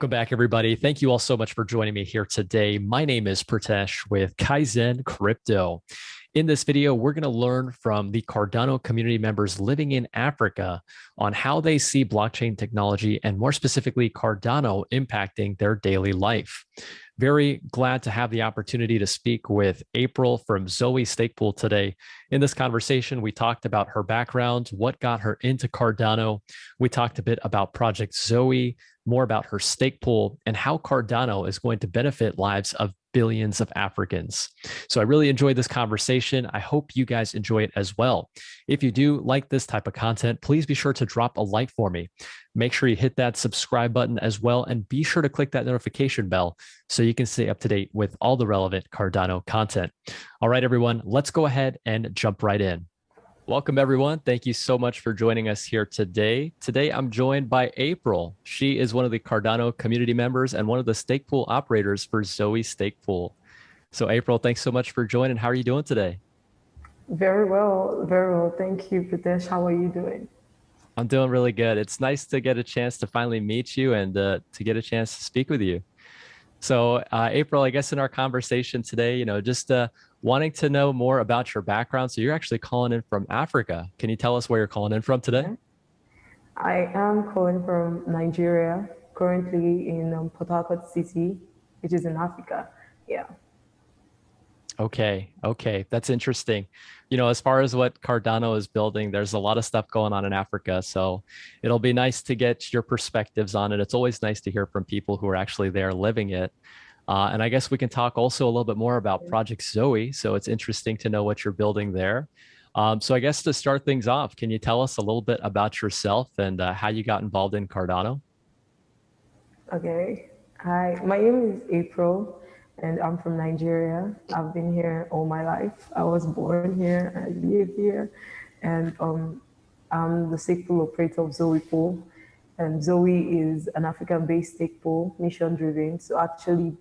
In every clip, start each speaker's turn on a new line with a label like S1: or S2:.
S1: Welcome back, everybody. Thank you all so much for joining me here today. My name is Pritesh with Kaizen Crypto. In this video, we're going to learn from the Cardano community members living in Africa on how they see blockchain technology and more specifically Cardano impacting their daily life. Very glad to have the opportunity to speak with April from ZOE Stakepool today. In this conversation, we talked about her background, what got her into Cardano. We talked a bit about Project ZOE, more about her stake pool, and how Cardano is going to benefit lives of billions of Africans. So I really enjoyed this conversation. I hope you guys enjoy it as well. If you do like this type of content, please be sure to drop a like for me. Make sure you hit that subscribe button as well, and be sure to click that notification bell so you can stay up to date with all the relevant Cardano content. All right, everyone, let's go ahead and jump right in. Welcome, everyone. Thank you so much for joining us here today. Today, I'm joined by April. She is one of the Cardano community members and one of the stake pool operators for ZOE Stakepool. So April, thanks so much for joining. How are you doing today?
S2: Very well, very well. Thank you, Pritesh. How are you doing?
S1: I'm doing really good. It's nice to get a chance to finally meet you and to get a chance to speak with you. So April, I guess in our conversation today, just wanting to know more about your background. So you're actually calling in from Africa. Can you tell us where you're calling in from today?
S2: I am calling from Nigeria, currently in Port Harcourt City, which is in Africa. Yeah.
S1: Okay. That's interesting. As far as what Cardano is building, there's a lot of stuff going on in Africa. So it'll be nice to get your perspectives on it. It's always nice to hear from people who are actually there living it. And I guess we can talk also a little bit more about Project ZOE. So it's interesting to know what you're building there. So I guess to start things off, can you tell us a little bit about yourself and how you got involved in Cardano?
S2: Okay. Hi, my name is April, and I'm from Nigeria. I've been here all my life. I was born here, I live here, and I'm the stake pool operator of ZOE Pool. And ZOE is an African-based stake pool, mission-driven, to actually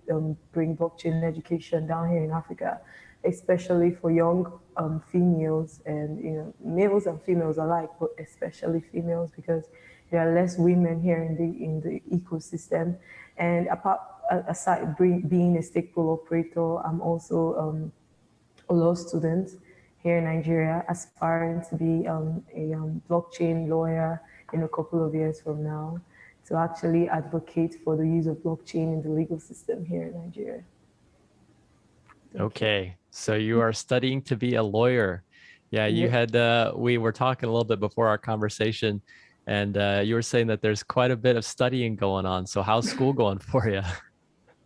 S2: bring blockchain education down here in Africa, especially for young females and males and females alike, but especially females because there are less women here in the ecosystem. And aside being a stake pool operator, I'm also a law student here in Nigeria, aspiring to be a blockchain lawyer in a couple of years from now, to actually advocate for the use of blockchain in the legal system here in Nigeria.
S1: Okay, so you are studying to be a lawyer. Yeah, you had, we were talking a little bit before our conversation, and you were saying that there's quite a bit of studying going on. So how's school going for you?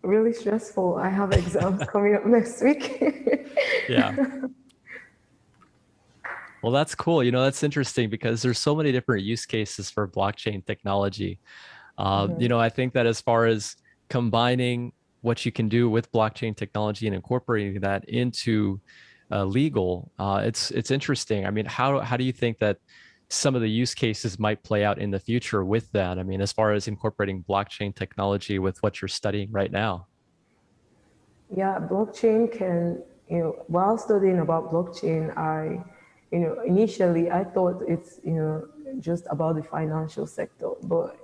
S2: Really stressful. I have exams coming up next week.
S1: Yeah. Well, that's cool. That's interesting because there's so many different use cases for blockchain technology. I think that as far as combining what you can do with blockchain technology and incorporating that into legal, it's interesting. I mean, how do you think that some of the use cases might play out in the future with that? I mean, as far as incorporating blockchain technology with what you're studying right now.
S2: Yeah, blockchain can, while studying about blockchain, initially I thought it's, just about the financial sector, but,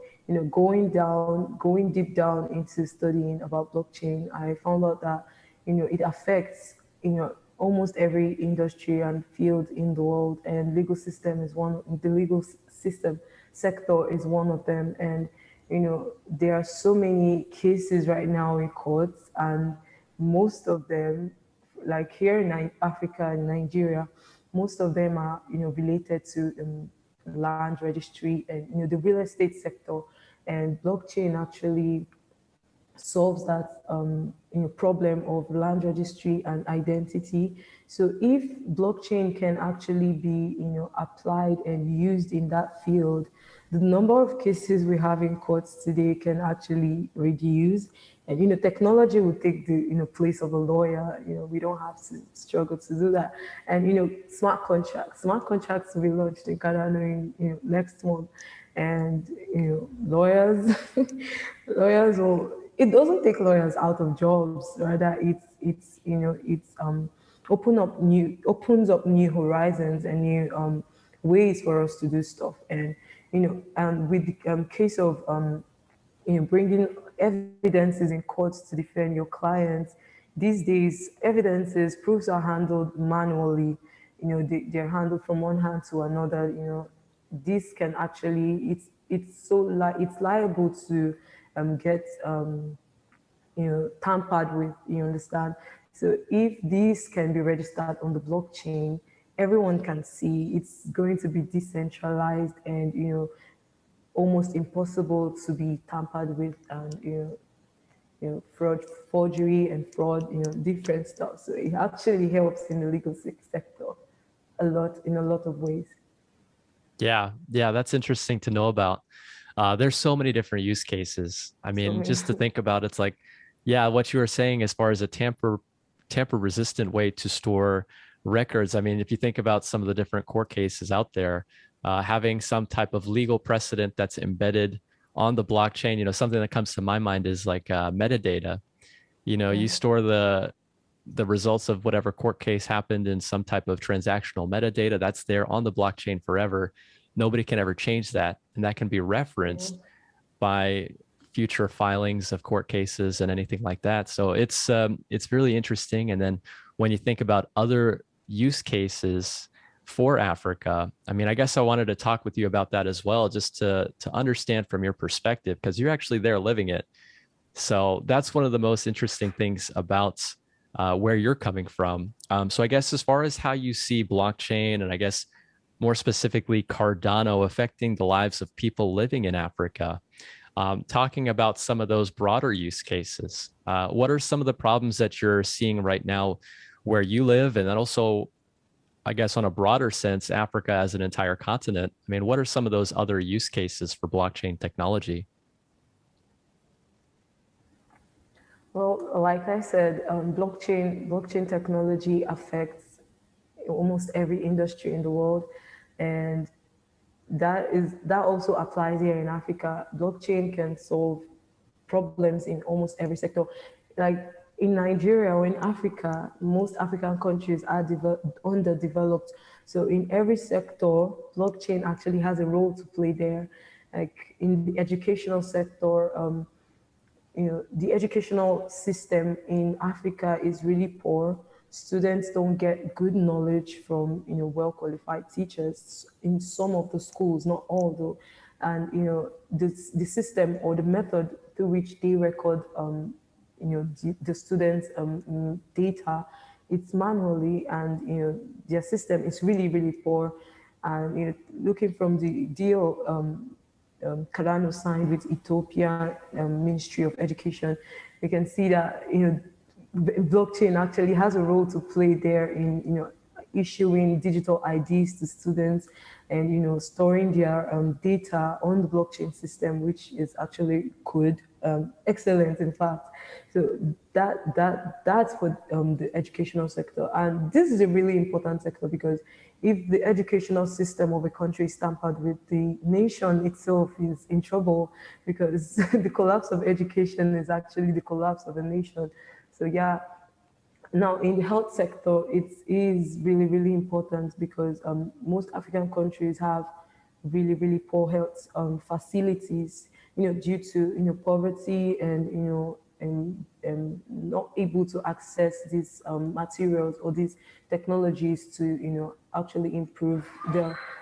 S2: going deep down into studying about blockchain, I found out that, it affects, almost every industry and field in the world, and the legal system sector is one of them. And, there are so many cases right now in courts, and most of them, like here in Africa and Nigeria, most of them are, related to land registry and, the real estate sector. And blockchain actually solves that problem of land registry and identity. So if blockchain can actually be applied and used in that field, the number of cases we have in courts today can actually reduce. And technology will take the place of a lawyer. We don't have to struggle to do that. And smart contracts will be launched in Cardano in next month. And lawyers will. It doesn't take lawyers out of jobs. Rather, it's opens up new horizons and new ways for us to do stuff. And with the case of bringing evidences in courts to defend your clients. These days, evidences, proofs are handled manually. They're handled from one hand to another. This can actually, it's liable to get tampered with. You understand? So if these can be registered on the blockchain, everyone can see. It's going to be decentralized and almost impossible to be tampered with, and fraud, forgery and fraud, different stuff. So it actually helps in the legal sector a lot, in a lot of ways.
S1: Yeah, that's interesting to know about. There's so many different use cases. I mean, just to think about, it's like, yeah, what you were saying as far as a tamper resistant way to store records. I mean, if you think about some of the different court cases out there, having some type of legal precedent that's embedded on the blockchain, something that comes to my mind is like metadata. You store the results of whatever court case happened in some type of transactional metadata that's there on the blockchain forever. Nobody can ever change that, and that can be referenced by future filings of court cases and anything like that. So it's really interesting. And then when you think about other use cases for Africa, I mean, I guess I wanted to talk with you about that as well, just to understand from your perspective, because you're actually there living it. So that's one of the most interesting things about where you're coming from. So I guess as far as how you see blockchain, and I guess more specifically Cardano, affecting the lives of people living in Africa, talking about some of those broader use cases, what are some of the problems that you're seeing right now where you live? And then also, I guess on a broader sense, Africa as an entire continent. I mean, what are some of those other use cases for blockchain technology?
S2: Well, like I said, blockchain technology affects almost every industry in the world, and that also applies here in Africa. Blockchain can solve problems in almost every sector. Like in Nigeria or in Africa, most African countries are underdeveloped. So in every sector, blockchain actually has a role to play there. Like in the educational sector, the educational system in Africa is really poor. Students don't get good knowledge from, well-qualified teachers in some of the schools, not all though. And, the system or the method through which they record, the students' data, it's manually, and, their system is really, really poor. And, looking from the deal, Cardano signed with Ethiopia Ministry of Education, we can see that blockchain actually has a role to play there in issuing digital IDs to students, and storing their data on the blockchain system, which is actually good, excellent in fact. So that's for the educational sector, and this is a really important sector, because if the educational system of a country is tampered with, the nation itself is in trouble, because the collapse of education is actually the collapse of a nation. So yeah, now in the health sector, it is really, really important, because most African countries have really, really poor health facilities, due to, poverty, and not able to access these materials or these technologies to, actually improve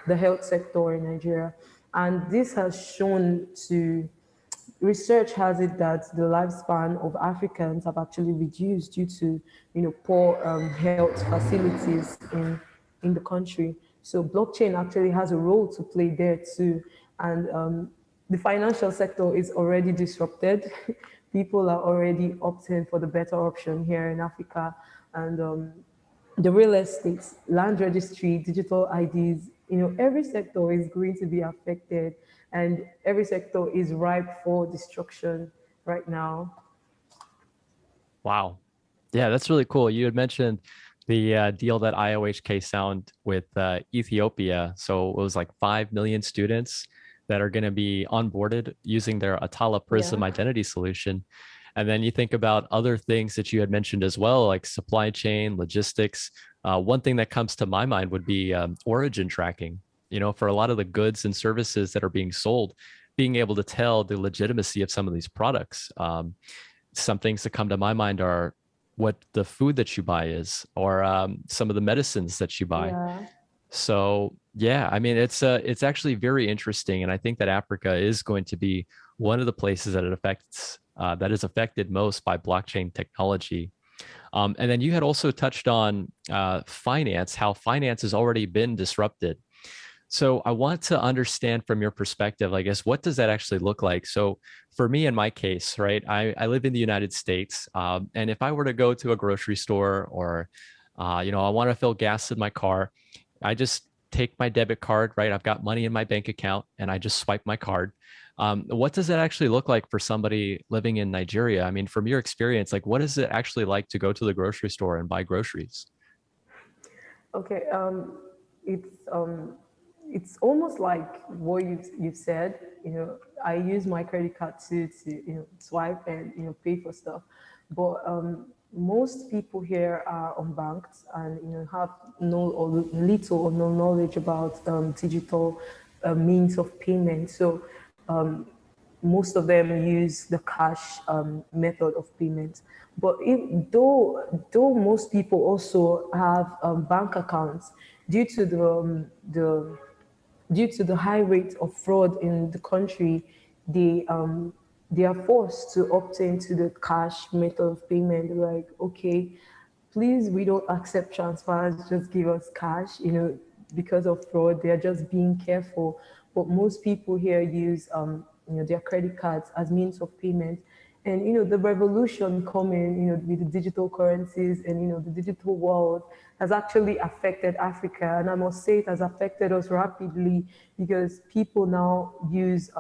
S2: the health sector in Nigeria. And this has shown to, research has it that the lifespan of Africans have actually reduced due to, poor health facilities in the country. So blockchain actually has a role to play there too. And the financial sector is already disrupted. People are already opting for the better option here in Africa. And the real estate, land registry, digital IDs, every sector is going to be affected, and every sector is ripe for destruction right now.
S1: Wow. Yeah, that's really cool. You had mentioned the deal that IOHK signed with Ethiopia. So it was like 5 million students that are going to be onboarded using their Atala Prism identity solution. And then you think about other things that you had mentioned as well, like supply chain, logistics. One thing that comes to my mind would be origin tracking, for a lot of the goods and services that are being sold, being able to tell the legitimacy of some of these products. Some things that come to my mind are what the food that you buy is, or some of the medicines that you buy.
S2: Yeah.
S1: So yeah, I mean, it's actually very interesting, and I think that Africa is going to be one of the places that it affects that is affected most by blockchain technology. And then you had also touched on finance, how finance has already been disrupted. So I want to understand from your perspective, I guess, what does that actually look like? So for me, in my case, right, I live in the United States, and if I were to go to a grocery store or, I want to fill gas in my car, I just take my debit card, right? I've got money in my bank account, and I just swipe my card. What does that actually look like for somebody living in Nigeria? I mean, from your experience, like, what is it actually like to go to the grocery store and buy groceries?
S2: Okay. It's um, it's almost like what you've said. I use my credit card to swipe and pay for stuff, but most people here are unbanked and have no or little or no knowledge about digital means of payment. So um, most of them use the cash method of payment. But though most people also have bank accounts, due to the high rate of fraud in the country, they are forced to opt into the cash method of payment. Like, okay, please, we don't accept transfers, just give us cash. Because of fraud, they are just being careful. But most people here use their credit cards as means of payment. And the revolution coming, with the digital currencies and the digital world has actually affected Africa. And I must say it has affected us rapidly because people now use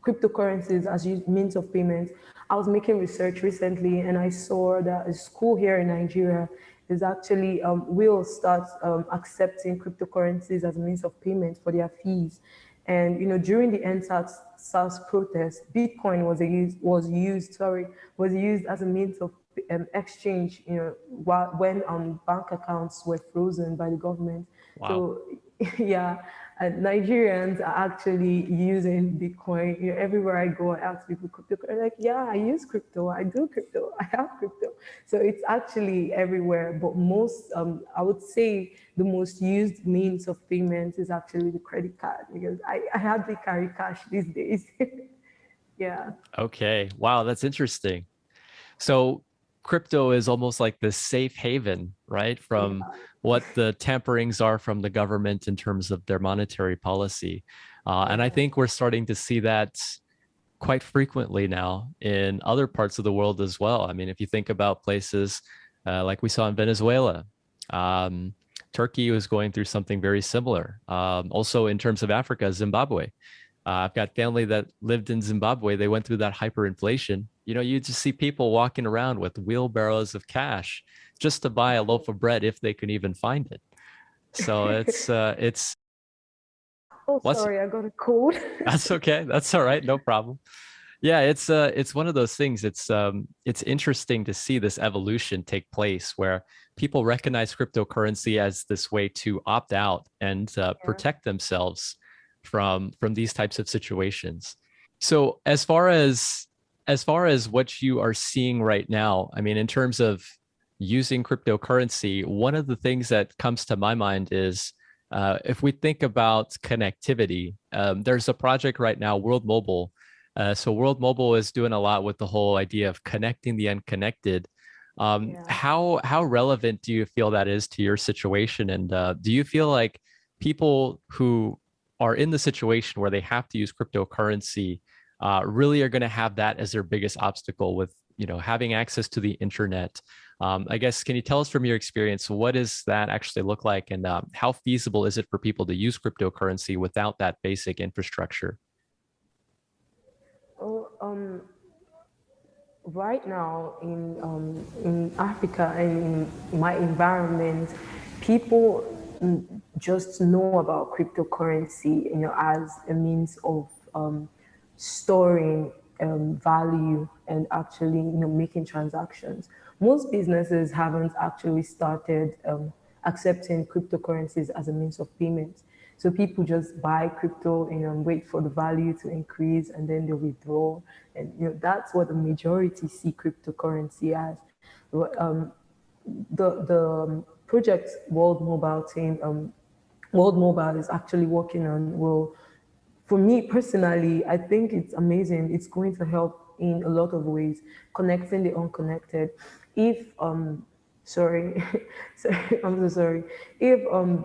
S2: cryptocurrencies as means of payment. I was making research recently and I saw that a school here in Nigeria is actually will start accepting cryptocurrencies as a means of payment for their fees. And during the SARS protest, Bitcoin was used as a means of exchange. When bank accounts were frozen by the government.
S1: Wow.
S2: So yeah, and Nigerians are actually using Bitcoin. Everywhere I go, I ask people crypto. They're like, yeah, I use crypto. I do crypto. I have crypto. So it's actually everywhere. But I would say the most used means of payment is actually the credit card because I hardly carry cash these days. Yeah.
S1: Okay. Wow, that's interesting. So crypto is almost like the safe haven, right? From
S2: Yeah.
S1: what the tamperings are from the government in terms of their monetary policy. And I
S2: Yeah.
S1: think we're starting to see that quite frequently now in other parts of the world as well. I mean, if you think about places like we saw in Venezuela, um, Turkey was going through something very similar. Also, in terms of Africa, Zimbabwe. I've got family that lived in Zimbabwe. They went through that hyperinflation. You just see people walking around with wheelbarrows of cash just to buy a loaf of bread if they can even find it. So it's
S2: Oh,
S1: what's
S2: sorry, I got a cold.
S1: that's okay. That's all right. No problem. Yeah, it's one of those things. It's interesting to see this evolution take place where people recognize cryptocurrency as this way to opt out and
S2: Yeah.
S1: protect themselves from these types of situations. So as far as what you are seeing right now, I mean, in terms of using cryptocurrency, one of the things that comes to my mind is if we think about connectivity, there's a project right now, World Mobile. So World Mobile is doing a lot with the whole idea of connecting the unconnected.
S2: Yeah.
S1: How relevant do you feel that is to your situation? And do you feel like people who are in the situation where they have to use cryptocurrency really are going to have that as their biggest obstacle with having access to the internet? I guess, can you tell us from your experience, what does that actually look like, and how feasible is it for people to use cryptocurrency without that basic infrastructure?
S2: Oh, right now in Africa and in my environment, people just know about cryptocurrency, as a means of storing value and actually, making transactions. Most businesses haven't actually started accepting cryptocurrencies as a means of payment. So people just buy crypto and wait for the value to increase, and then they withdraw. And that's what the majority see cryptocurrency as. The project World Mobile team, World Mobile is actually working on will, for me personally, I think it's amazing. It's going to help in a lot of ways, connecting the unconnected. If sorry, sorry, I'm so sorry. If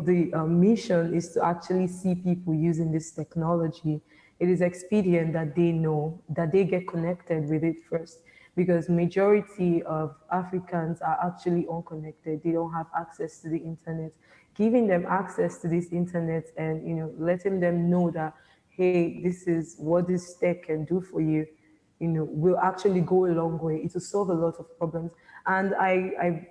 S2: the mission is to actually see people using this technology, it is expedient that they know that they get connected with it first, because majority of Africans are actually unconnected. They don't have access to the internet. Giving them access to this internet and letting them know that, hey, this is what this tech can do for you, will actually go a long way. It will solve a lot of problems. And I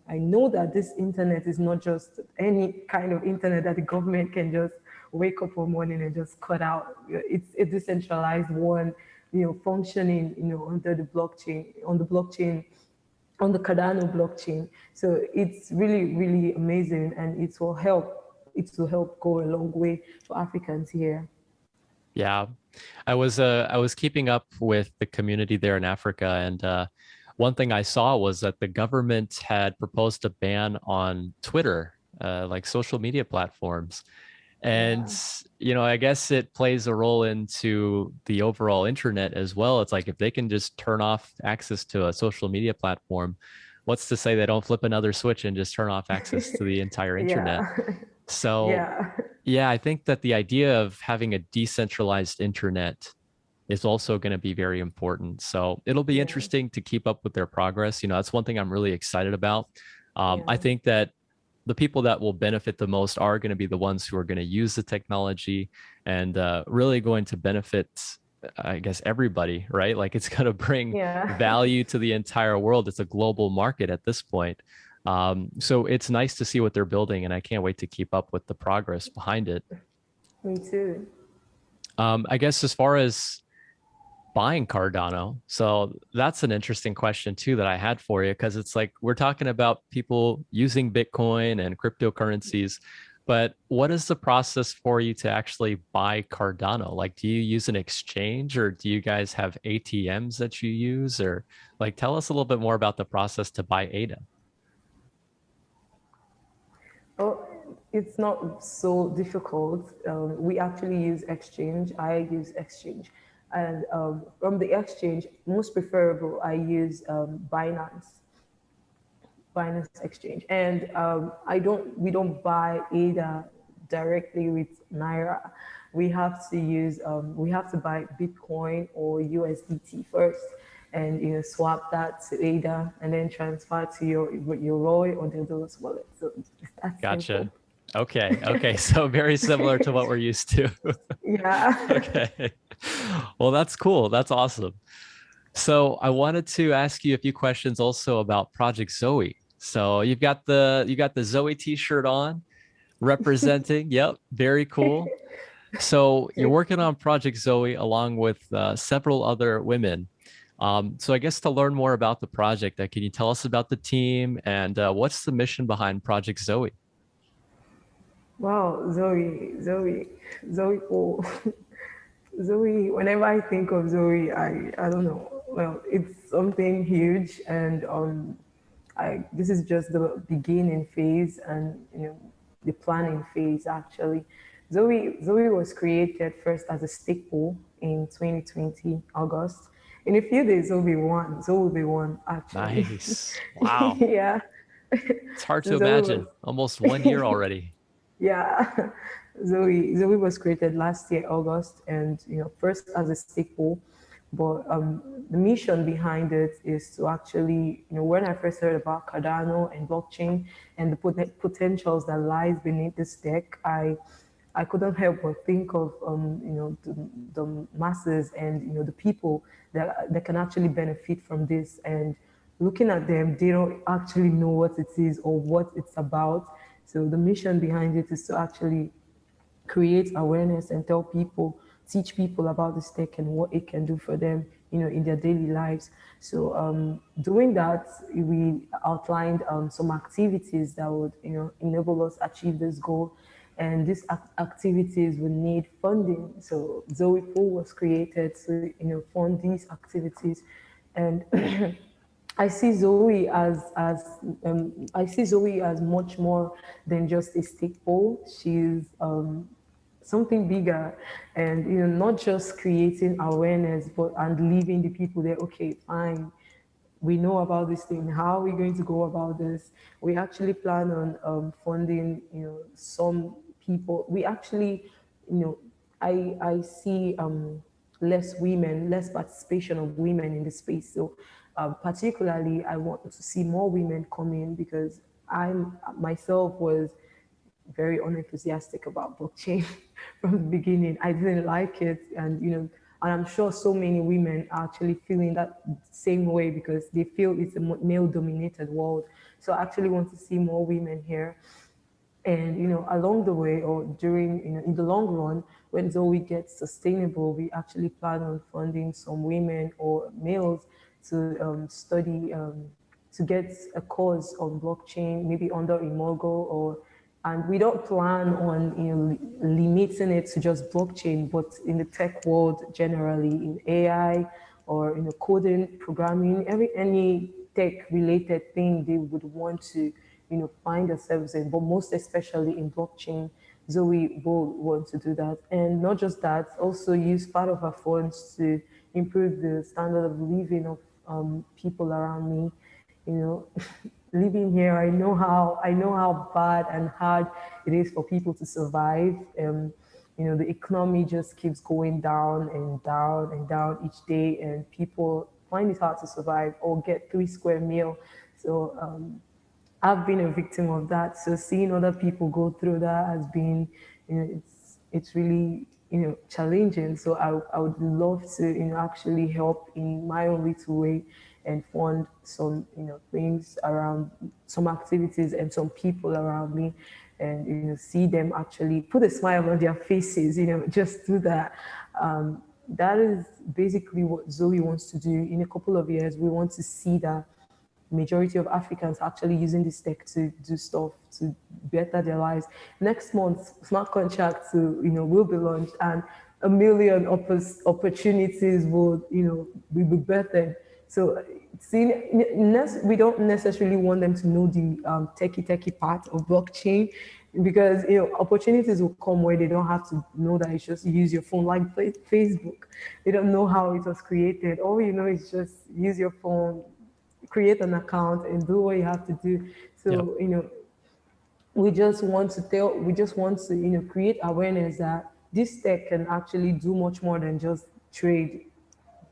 S2: know that this internet is not just any kind of internet that the government can just wake up one morning and just cut out. It's a decentralized one, functioning, under the blockchain, on the Cardano blockchain. So it's really, really amazing, and it will help. It will help go a long way for Africans here.
S1: Yeah, I was keeping up with the community there in Africa, and one thing I saw was that the government had proposed a ban on Twitter, like social media platforms. And, I guess it plays a role into the overall internet as well. It's like if they can just turn off access to a social media platform, what's to say they don't flip another switch and just turn off access to the entire internet? So, yeah, I think that the idea of having a decentralized internet is also going to be very important. So it'll be interesting to keep up with their progress. That's one thing I'm really excited about. I think that the people that will benefit the most are going to be the ones who are going to use the technology and really going to benefit, I guess, everybody, right? Like it's going to bring value to the entire world. It's a global market at this point. So it's nice to see what they're building, and I can't wait to keep up with the progress behind it.
S2: Me too.
S1: I guess as far as buying Cardano, so that's an interesting question too that I had for you, because it's like we're talking about people using Bitcoin and cryptocurrencies, but what is the process for you to actually buy Cardano? Like, do you use an exchange, or do you guys have ATMs that you use, or like tell us a little bit more about the process to buy ADA?
S2: Oh, it's not so difficult. We actually use exchange. I use exchange. And from the exchange, most preferable, I use Binance Exchange. And we don't buy either directly with Naira. We have to buy Bitcoin or USDT first, and swap that to ADA, and then transfer to your ROI or the Dollars wallet. So that's
S1: Gotcha.
S2: simple.
S1: Okay. So very similar to what we're used to.
S2: Yeah.
S1: Okay. Well, that's cool. That's awesome. So I wanted to ask you a few questions also about Project ZOE. So you've got the ZOE t-shirt on, representing. Yep, very cool. So you're working on Project ZOE along with several other women. So I guess to learn more about the project, can you tell us about the team and what's the mission behind Project ZOE?
S2: Wow, Zoe. Oh, Zoe. Whenever I think of Zoe, I don't know. Well, it's something huge, and this is just the beginning phase, and the planning phase actually. Zoe was created first as a stake pool in 2020 August. In a few days, Zoe will be one actually.
S1: Nice. Wow.
S2: Yeah.
S1: It's hard to
S2: So
S1: imagine. Almost 1 year already.
S2: Yeah, Zoe was created last year August, and first as a stake pool, but the mission behind it is to actually, when I first heard about Cardano and blockchain and the potentials that lies beneath this tech, I couldn't help but think of the masses and the people that can actually benefit from this. And looking at them, they don't actually know what it is or what it's about. So the mission behind it is to actually create awareness and teach people about this tech and what it can do for them, in their daily lives. So doing that, we outlined some activities that would, enable us achieve this goal. and these activities would need funding. So ZOE Pool was created to, fund these activities, and I see ZOE as much more than just a stakeholder. She's something bigger, and not just creating awareness, but and leaving the people there. Okay, fine, we know about this thing. How are we going to go about this? We actually plan on funding, some people. We actually, I see less participation of women in the space. So, particularly, I want to see more women come in because I myself was very unenthusiastic about blockchain from the beginning. I didn't like it, and and I'm sure so many women are actually feeling that same way because they feel it's a male-dominated world. So I actually want to see more women here. And along the way, or during, in the long run, when ZOE gets sustainable, we actually plan on funding some women or males to study, to get a course on blockchain, maybe under Imago, or and we don't plan on limiting it to just blockchain, but in the tech world generally, in AI or coding, programming, any tech related thing they would want to find themselves in, but most especially in blockchain. Zoe will want to do that. And not just that, also use part of our funds to improve the standard of living of people around me. Living here, I know how bad and hard it is for people to survive. The economy just keeps going down and down and down each day, and people find it hard to survive or get 3 square meal. So I've been a victim of that. So seeing other people go through that has been, it's really, challenging. So I would love to, actually help in my own little way and fund some, things around, some activities and some people around me, and see them actually put a smile on their faces. Just do that. That is basically what ZOE wants to do. In a couple of years, we want to see that majority of Africans actually using this tech to do stuff to better their lives. Next month, smart contracts will be launched, and a million opportunities will be bettered. So we don't necessarily want them to know the techie part of blockchain, because opportunities will come where they don't have to know that it's just use your phone, like Facebook. They don't know how it was created. All is just use your phone, create an account, and do what you have to do. So we just want to create awareness that this tech can actually do much more than just trade.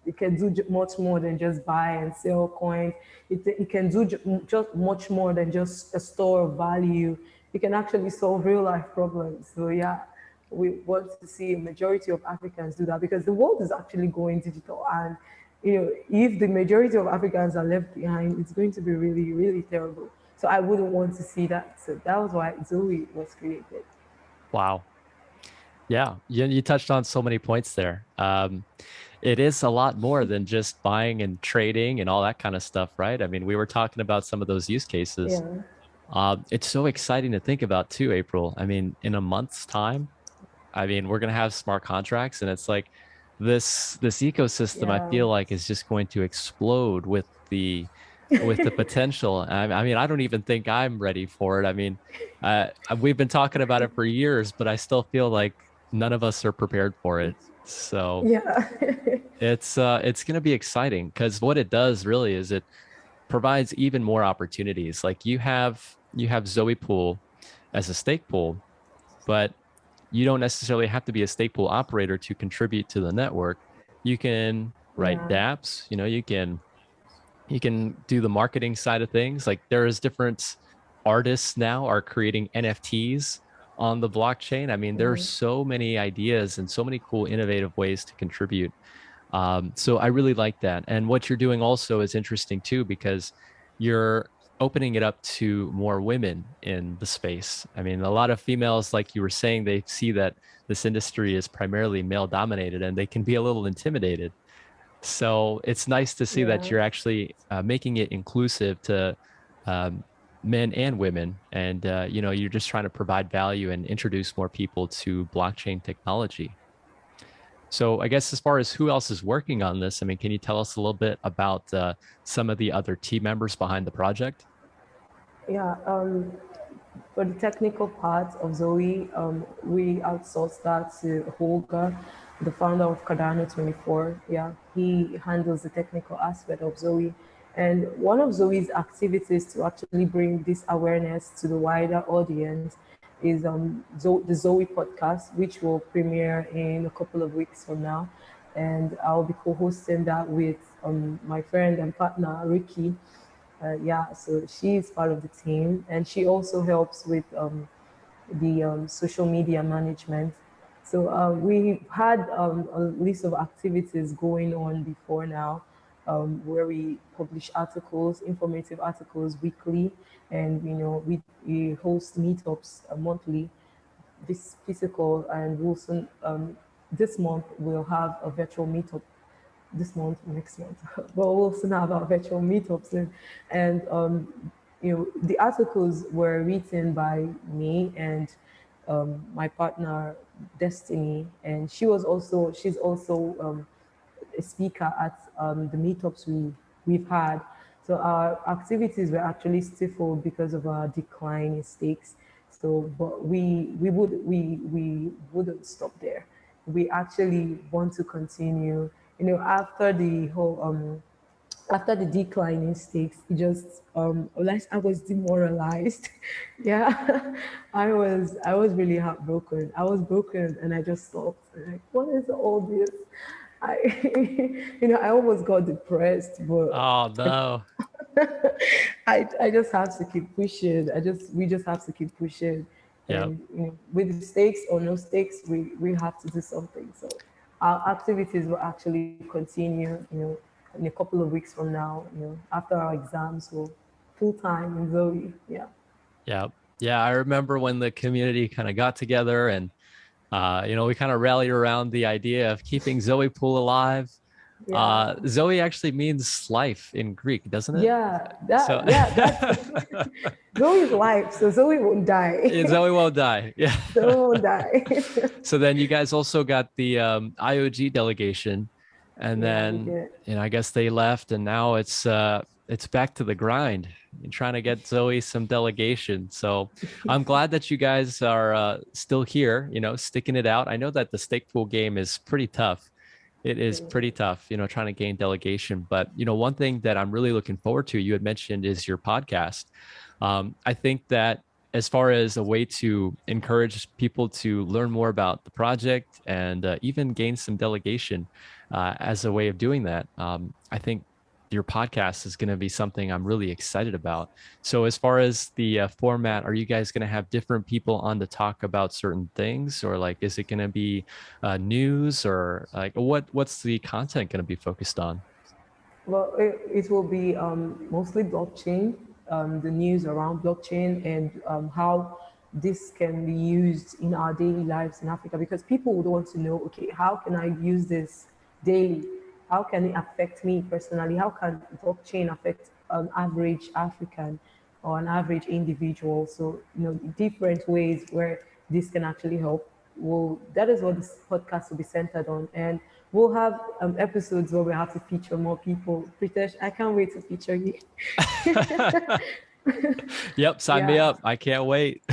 S2: It can do much more than just buy and sell coins. It can do just much more than just a store of value. It can actually solve real life problems. So yeah, we want to see a majority of Africans do that, because the world is actually going digital, and if the majority of Africans are left behind, it's going to be really, really terrible. So I wouldn't want to see that. So that was why ZOE was created.
S1: Wow. Yeah, you touched on so many points there. It is a lot more than just buying and trading and all that kind of stuff, right? I mean, we were talking about some of those use cases.
S2: Yeah.
S1: It's so exciting to think about too, April. I mean, in a month's time, I mean, we're going to have smart contracts, and it's like this ecosystem, I feel like, is just going to explode with the potential. I mean, I don't even think I'm ready for it. I mean, we've been talking about it for years, but I still feel like none of us are prepared for it. So
S2: yeah.
S1: it's going to be exciting, because what it does really is it provides even more opportunities. Like you have ZOE Pool as a stake pool, but you don't necessarily have to be a stake pool operator to contribute to the network. You can write
S2: Yeah.
S1: dApps, you can do the marketing side of things. Like there is different artists now are creating NFTs on the blockchain. I mean, there are so many ideas and so many cool, innovative ways to contribute. So I really like that. And what you're doing also is interesting too, because you're opening it up to more women in the space. I mean, a lot of females, like you were saying, they see that this industry is primarily male dominated, and they can be a little intimidated. So it's nice to see that
S2: Yeah.
S1: you're actually making it inclusive to men and women, and you're just trying to provide value and introduce more people to blockchain technology. So I guess as far as who else is working on this, I mean, can you tell us a little bit about some of the other team members behind the project?
S2: Yeah, for the technical part of ZOE, we outsourced that to Holger, the founder of Cardano 24. Yeah, he handles the technical aspect of ZOE. And one of ZOE's activities to actually bring this awareness to the wider audience is the ZOE podcast, which will premiere in a couple of weeks from now. And I'll be co-hosting that with my friend and partner, Ricky. Yeah, so she's part of the team, and she also helps with the social media management. So we had a list of activities going on before now, where we publish articles, informative articles weekly, and we host meetups monthly, this physical, and we'll soon, this month we'll have a virtual meetup this month, next month, but we'll soon have our virtual meetups. And the articles were written by me and my partner Destiny, and she's also a speaker at the meetups we've had. So our activities were actually stifled because of our decline in stakes. So, but we wouldn't stop there. We actually want to continue. After the whole after the decline in stakes, it just like I was demoralized. Yeah, I was really heartbroken. I was broken, and I just stopped. Like, what is all this? I I almost got depressed, but
S1: Oh no.
S2: I just have to keep pushing. We just have to keep pushing,
S1: Yep.
S2: and with stakes or no stakes, we have to do something. So our activities will actually continue. In a couple of weeks from now. After our exams, we'll full time in Zoe. Yeah.
S1: Yeah. Yeah. I remember when the community kind of got together and, we kind of rallied around the idea of keeping Zoe Pool alive.
S2: Yeah.
S1: Zoe actually means life in Greek, doesn't it?
S2: Yeah.
S1: So
S2: That's Zoe's life. So Zoe won't die.
S1: Zoe won't die. Yeah.
S2: Zoe won't die.
S1: So then you guys also got the IOG delegation, and
S2: Yeah, we
S1: then
S2: did.
S1: I guess they left, and now it's back to the grind. You're trying to get Zoe some delegation. So I'm glad that you guys are still here, sticking it out. I know that the stake pool game is pretty tough. It is pretty tough, trying to gain delegation. But, one thing that I'm really looking forward to, you had mentioned, is your podcast. I think that as far as a way to encourage people to learn more about the project and even gain some delegation as a way of doing that, I think your podcast is going to be something I'm really excited about. So, as far as the format, are you guys going to have different people on to talk about certain things, or like, is it going to be news, or like, what's the content going to be focused on?
S2: Well, it will be mostly blockchain, the news around blockchain, and how this can be used in our daily lives in Africa. Because people would want to know, okay, how can I use this daily? How can it affect me personally? How can blockchain affect an average African or an average individual? So, different ways where this can actually help. Well, that is what this podcast will be centered on. And we'll have episodes where we have to feature more people. Pritesh, I can't wait to feature you.
S1: Yep, sign me
S2: Yeah.
S1: up. I can't wait.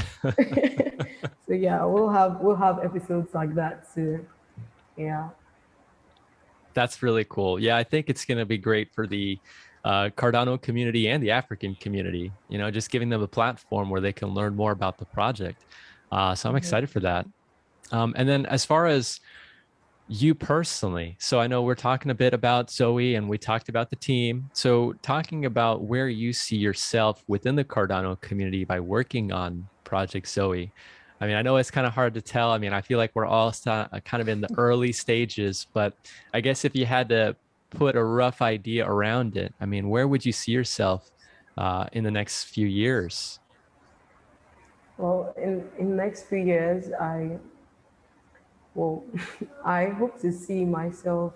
S2: So yeah, we'll have episodes like that too. Yeah.
S1: That's really cool. Yeah, I think it's going to be great for the Cardano community and the African community, just giving them a platform where they can learn more about the project. So I'm excited for that. And then as far as you personally, so I know we're talking a bit about Zoe and we talked about the team. So talking about where you see yourself within the Cardano community by working on Project Zoe. I mean, I know it's kind of hard to tell. I mean, I feel like we're all kind of in the early stages, but I guess if you had to put a rough idea around it, I mean, where would you see yourself in the next few years?
S2: Well, in the next few years, well, I hope to see myself,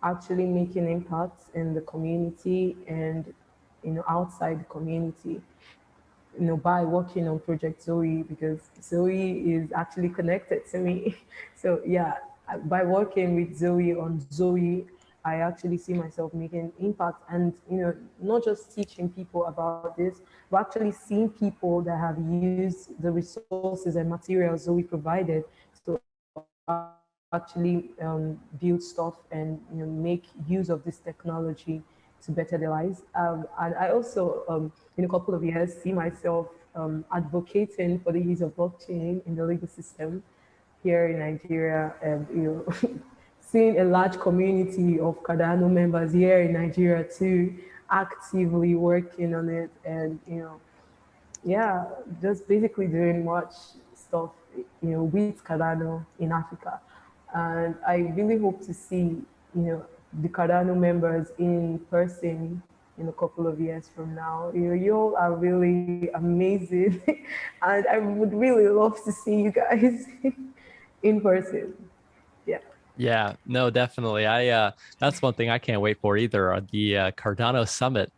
S2: actually making impacts in the community and outside the community, by working on Project ZOE, because ZOE is actually connected to me. So yeah, by working with ZOE on ZOE, I actually see myself making impact, and not just teaching people about this, but actually seeing people that have used the resources and materials ZOE provided to actually build stuff and make use of this technology to better their lives. And I also, in a couple of years, see myself advocating for the use of blockchain in the legal system here in Nigeria, and seeing a large community of Cardano members here in Nigeria too, actively working on it, and yeah, just basically doing much stuff, with Cardano in Africa. And I really hope to see, the Cardano members in person in a couple of years from now. You all are really amazing. And I would really love to see you guys in person. Yeah.
S1: Yeah, no, definitely. That's one thing I can't wait for either. The Cardano Summit.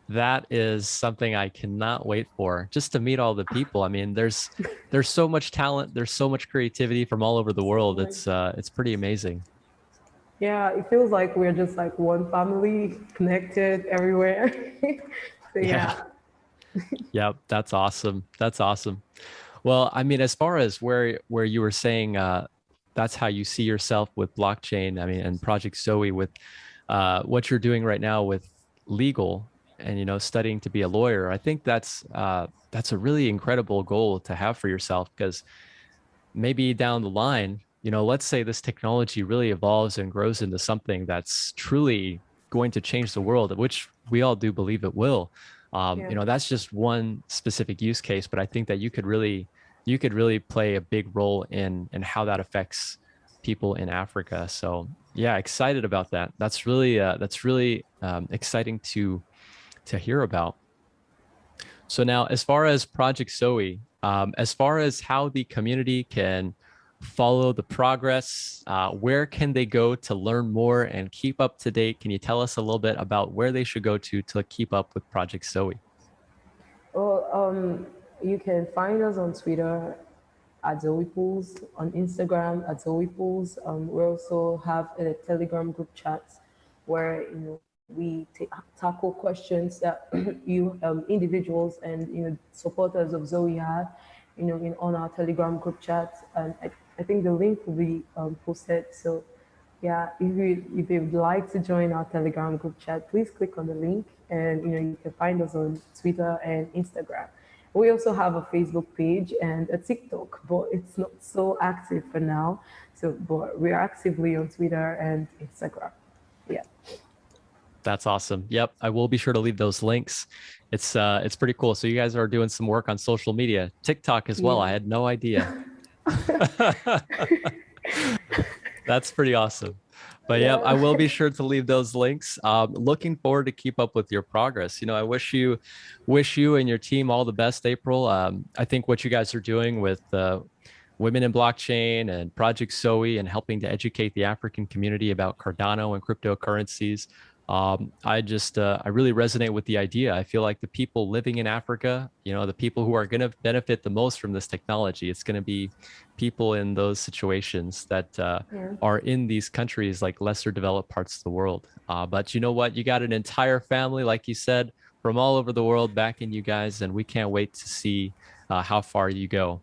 S1: That is something I cannot wait for, just to meet all the people. I mean, there's so much talent, there's so much creativity from all over the world. It's pretty amazing.
S2: Yeah, it feels like we're just like one family connected everywhere. So
S1: Yeah.
S2: yeah.
S1: Yep, that's awesome. That's awesome. Well, I mean, as far as where you were saying that's how you see yourself with blockchain, I mean, and Project ZOE with what you're doing right now with legal and studying to be a lawyer. I think that's a really incredible goal to have for yourself, because maybe down the line, let's say this technology really evolves and grows into something that's truly going to change the world, which we all do believe it will.
S2: Yeah.
S1: That's just one specific use case, but I think that you could really play a big role in how that affects people in Africa. So yeah, excited about that. That's really exciting to hear about. So now, as far as Project ZOE, as far as how the community can follow the progress, where can they go to learn more and keep up to date? Can you tell us a little bit about where they should go to keep up with Project ZOE?
S2: Well, you can find us on Twitter at ZOE Pools, on Instagram at ZOE Pools. We also have a Telegram group chat where we tackle questions that you individuals and supporters of ZOE have, on our Telegram group chat. And I think the link will be posted. So yeah, if you'd like to join our Telegram group chat, please click on the link, and you can find us on Twitter and Instagram. We also have a Facebook page and a TikTok, but it's not so active for now. So, but we're actively on Twitter and Instagram. Yeah.
S1: That's awesome. Yep, I will be sure to leave those links. It's pretty cool. So you guys are doing some work on social media, TikTok as well.
S2: Yeah.
S1: I had no idea. That's pretty awesome. But yeah, I will be sure to leave those links. Looking forward to keep up with your progress. I wish you and your team all the best, April. I think what you guys are doing with Women in Blockchain and Project ZOE and helping to educate the African community about Cardano and cryptocurrencies. I really resonate with the idea. I feel like the people living in Africa, the people who are going to benefit the most from this technology, it's going to be people in those situations that are in these countries, like lesser developed parts of the world. But you know what? You got an entire family, like you said, from all over the world backing you guys, and we can't wait to see how far you go.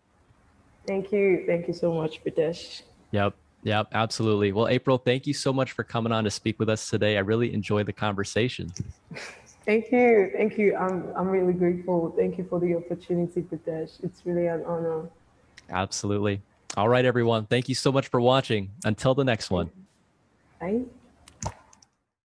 S2: Thank you. Thank you so much, Pritesh.
S1: Yep. Yep, absolutely. Well, April, thank you so much for coming on to speak with us today. I really enjoyed the conversation.
S2: Thank you. Thank you. I'm really grateful. Thank you for the opportunity, Pritesh. It's really an honor.
S1: Absolutely. All right, everyone. Thank you so much for watching. Until the next one.
S2: Bye.